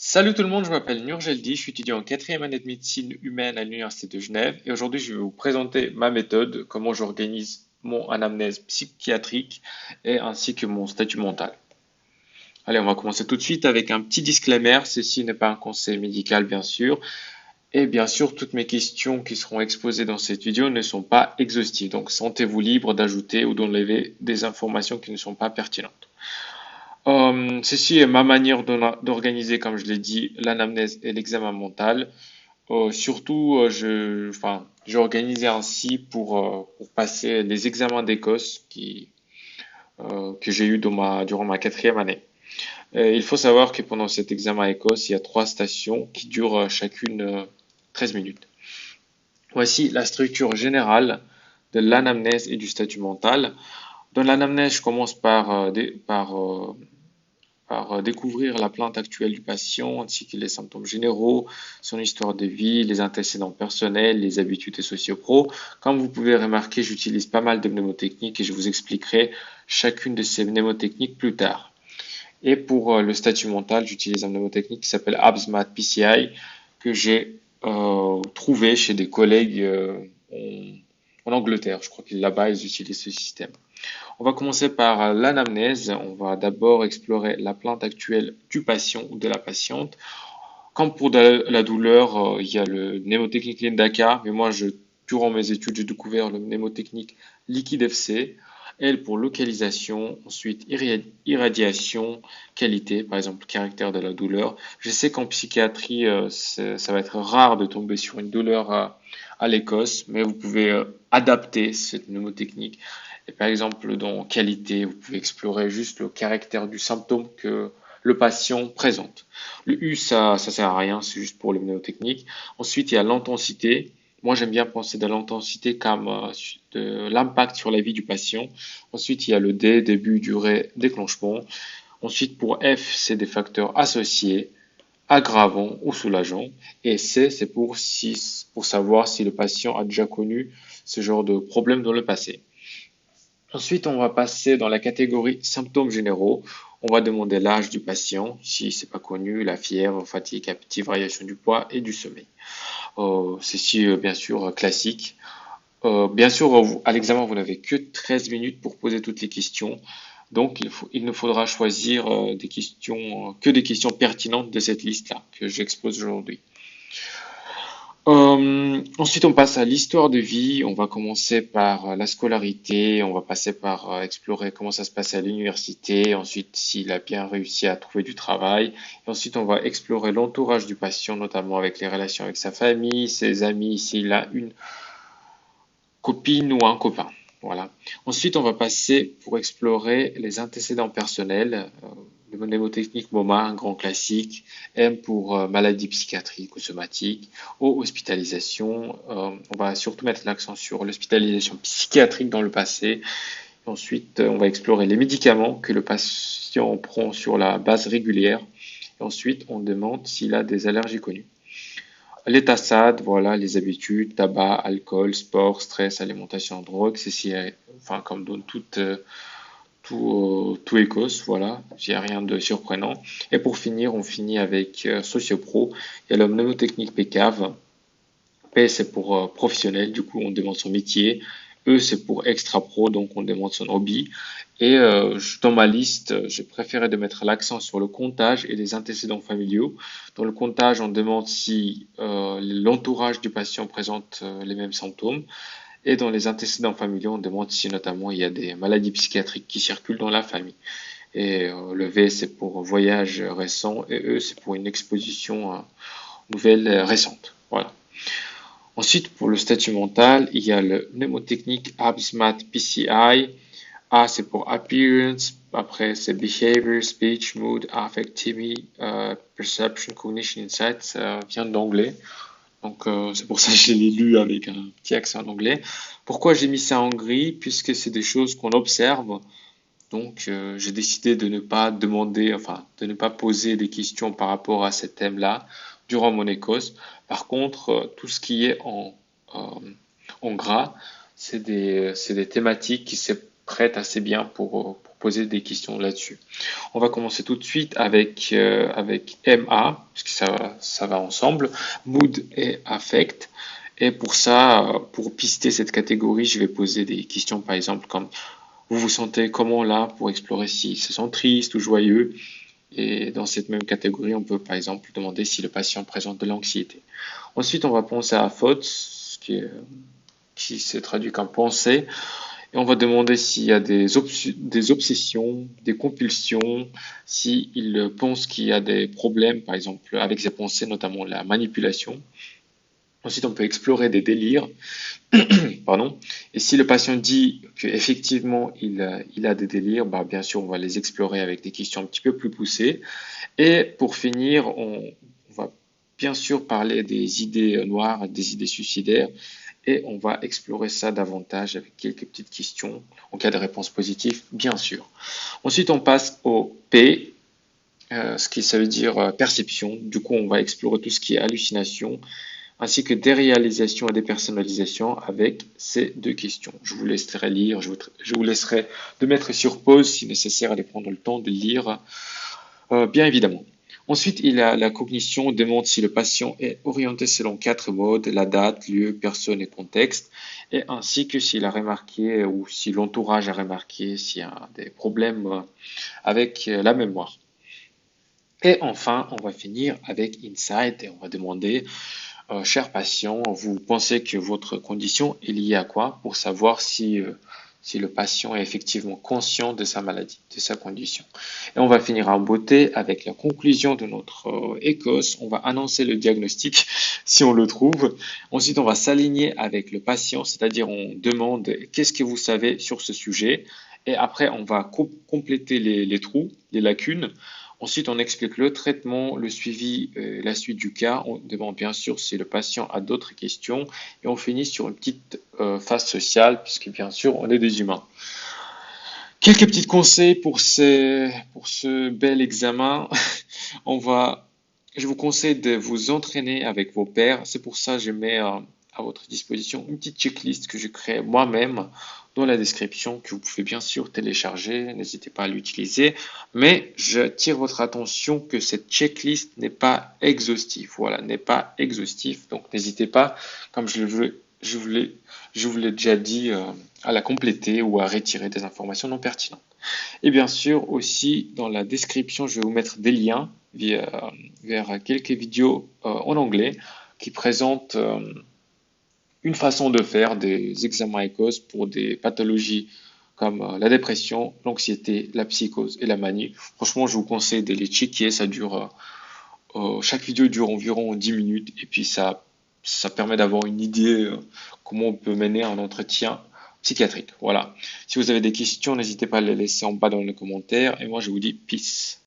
Salut tout le monde, je m'appelle Nurgeldi, je suis étudiant en quatrième année de médecine humaine à l'Université de Genève et aujourd'hui je vais vous présenter ma méthode, comment j'organise mon anamnèse psychiatrique et ainsi que mon statut mental. Allez, on va commencer tout de suite avec un petit disclaimer, ceci n'est pas un conseil médical bien sûr, et bien sûr toutes mes questions qui seront exposées dans cette vidéo ne sont pas exhaustives, donc sentez-vous libre d'ajouter ou d'enlever des informations qui ne sont pas pertinentes. Ceci est ma manière d'organiser, comme je l'ai dit, l'anamnèse et l'examen mental. Surtout, j'ai organisé ainsi pour passer les examens d'Écosse que j'ai eu durant ma quatrième année. Il faut savoir que pendant cet examen Écosse, il y a trois stations qui durent chacune 13 minutes. Voici la structure générale de l'anamnèse et du statut mental. Dans l'anamnèse, je commence par découvrir la plainte actuelle du patient ainsi que les symptômes généraux, son histoire de vie, les antécédents personnels, les habitudes et socio-pro. Comme vous pouvez remarquer, j'utilise pas mal de mnémotechniques et je vous expliquerai chacune de ces mnémotechniques plus tard. Et pour le statut mental, j'utilise un mnémotechnique qui s'appelle ABSMAT PCI que j'ai trouvé chez des collègues en Angleterre. Je crois que là-bas, ils utilisent ce système. On va commencer par l'anamnèse. On va d'abord explorer la plainte actuelle du patient ou de la patiente. Comme pour la douleur, il y a le mnémotechnique Lindaka, mais durant mes études, j'ai découvert le mnémotechnique Liquide FC. Elle pour localisation, ensuite irradiation, qualité, par exemple caractère de la douleur. Je sais qu'en psychiatrie, ça va être rare de tomber sur une douleur à l'Écosse, mais vous pouvez adapter cette mnémotechnique. Et par exemple, dans qualité, vous pouvez explorer juste le caractère du symptôme que le patient présente. Le U, ça sert à rien, c'est juste pour le mnémotechnique. Ensuite, il y a l'intensité. Moi, j'aime bien penser de l'intensité comme de l'impact sur la vie du patient. Ensuite, il y a le D, début, durée, déclenchement. Ensuite, pour F, c'est des facteurs associés, aggravants ou soulageants. Et C, c'est pour savoir si le patient a déjà connu ce genre de problème dans le passé. Ensuite, on va passer dans la catégorie symptômes généraux. On va demander l'âge du patient, si c'est pas connu, la fièvre, fatigue, appétit, variation du poids et du sommeil. Ceci, bien sûr, classique. Bien sûr, à l'examen, vous n'avez que 13 minutes pour poser toutes les questions. Donc, il ne faudra choisir que des questions pertinentes de cette liste-là que j'expose aujourd'hui. Ensuite, on passe à l'histoire de vie. On va commencer par la scolarité. On va passer par explorer comment ça se passe à l'université. Ensuite, s'il a bien réussi à trouver du travail. Et ensuite, on va explorer l'entourage du patient, notamment avec les relations avec sa famille, ses amis, s'il a une copine ou un copain. Voilà. Ensuite, on va passer pour explorer les antécédents personnels. Le mnémotechnique MOMA, un grand classique. M pour maladie psychiatrique ou somatique. O, hospitalisation. On va surtout mettre l'accent sur l'hospitalisation psychiatrique dans le passé. Et ensuite, on va explorer les médicaments que le patient prend sur la base régulière. Et ensuite, on demande s'il a des allergies connues. L'état SAD, voilà, les habitudes, tabac, alcool, sport, stress, alimentation, drogue, enfin, comme dans tout Écosse, voilà, il n'y a rien de surprenant. Et pour finir, on finit avec Sociopro. Il y a le mnémotechnique PCAV. P, c'est pour professionnel, du coup, on demande son métier. E, c'est pour extra pro, donc on demande son hobby. Et dans ma liste, j'ai préféré de mettre l'accent sur le comptage et les antécédents familiaux. Dans le comptage, on demande si l'entourage du patient présente les mêmes symptômes. Et dans les antécédents familiaux, on demande si notamment il y a des maladies psychiatriques qui circulent dans la famille. Et le V, c'est pour voyage récent. Et E, c'est pour une exposition nouvelle récente. Voilà. Ensuite, pour le statut mental, il y a le mnémotechnique ABSMAT PCI. A, c'est pour appearance. Après, c'est behavior, speech, mood, affectivity, perception, cognition, insight. Ça vient d'anglais. Donc, c'est pour ça que je l'ai lu avec un petit accent en anglais. Pourquoi j'ai mis ça en gris? Puisque c'est des choses qu'on observe. Donc, j'ai décidé de ne pas demander, enfin, de ne pas poser des questions par rapport à ces thèmes-là durant mon Écosse. Par contre, tout ce qui est en gras, c'est des thématiques prête assez bien pour poser des questions là-dessus. On va commencer tout de suite avec MA, parce que ça va ensemble, Mood et Affect. Et pour ça, pour pister cette catégorie, je vais poser des questions, par exemple, comme vous vous sentez comment là, pour explorer s'ils se sent triste ou joyeux. Et dans cette même catégorie, on peut par exemple demander si le patient présente de l'anxiété. Ensuite, on va penser à thoughts, qui se traduit comme pensée. Et on va demander s'il y a des obsessions, des compulsions, s'il pense qu'il y a des problèmes, par exemple, avec ses pensées, notamment la manipulation. Ensuite, on peut explorer des délires, pardon. Et si le patient dit qu'effectivement il a des délires, bah, bien sûr, on va les explorer avec des questions un petit peu plus poussées. Et pour finir, on va bien sûr parler des idées noires, des idées suicidaires, et on va explorer ça davantage avec quelques petites questions en cas de réponse positive, bien sûr. Ensuite, on passe au P, ce qui ça veut dire perception. Du coup, on va explorer tout ce qui est hallucination, ainsi que déréalisation et dépersonnalisation avec ces deux questions. Je vous laisserai lire, je vous laisserai de mettre sur pause si nécessaire, aller prendre le temps de lire, bien évidemment. Ensuite, il y a la cognition, demande si le patient est orienté selon quatre modes, la date, lieu, personne et contexte, et ainsi que s'il a remarqué ou si l'entourage a remarqué s'il y a des problèmes avec la mémoire. Et enfin, on va finir avec Insight et on va demander, cher patient, vous pensez que votre condition est liée à quoi pour savoir si le patient est effectivement conscient de sa maladie, de sa condition. Et on va finir en beauté avec la conclusion de notre écosse. On va annoncer le diagnostic si on le trouve. Ensuite, on va s'aligner avec le patient, c'est-à-dire on demande qu'est-ce que vous savez sur ce sujet. Et après, on va compléter les trous, les lacunes. Ensuite, on explique le traitement, le suivi, la suite du cas. On demande bien sûr si le patient a d'autres questions. Et on finit sur une petite phase sociale, puisque bien sûr, on est des humains. Quelques petits conseils pour ce bel examen. On va, je vous conseille de vous entraîner avec vos pairs. C'est pour ça que je mets à votre disposition une petite checklist que je crée moi-même dans la description, que vous pouvez bien sûr télécharger. N'hésitez pas à l'utiliser. Mais je tire votre attention que cette checklist n'est pas exhaustive. Voilà, n'est pas exhaustive. Donc n'hésitez pas, comme je vous l'ai déjà dit, à la compléter ou à retirer des informations non pertinentes. Et bien sûr, aussi, dans la description, je vais vous mettre des liens vers quelques vidéos en anglais qui présentent une façon de faire des examens ECOS pour des pathologies comme la dépression, l'anxiété, la psychose et la manie. Franchement, je vous conseille de les checker. Chaque vidéo dure environ 10 minutes et puis ça permet d'avoir une idée comment on peut mener un entretien psychiatrique. Voilà. Si vous avez des questions, n'hésitez pas à les laisser en bas dans les commentaires. Et moi, je vous dis peace.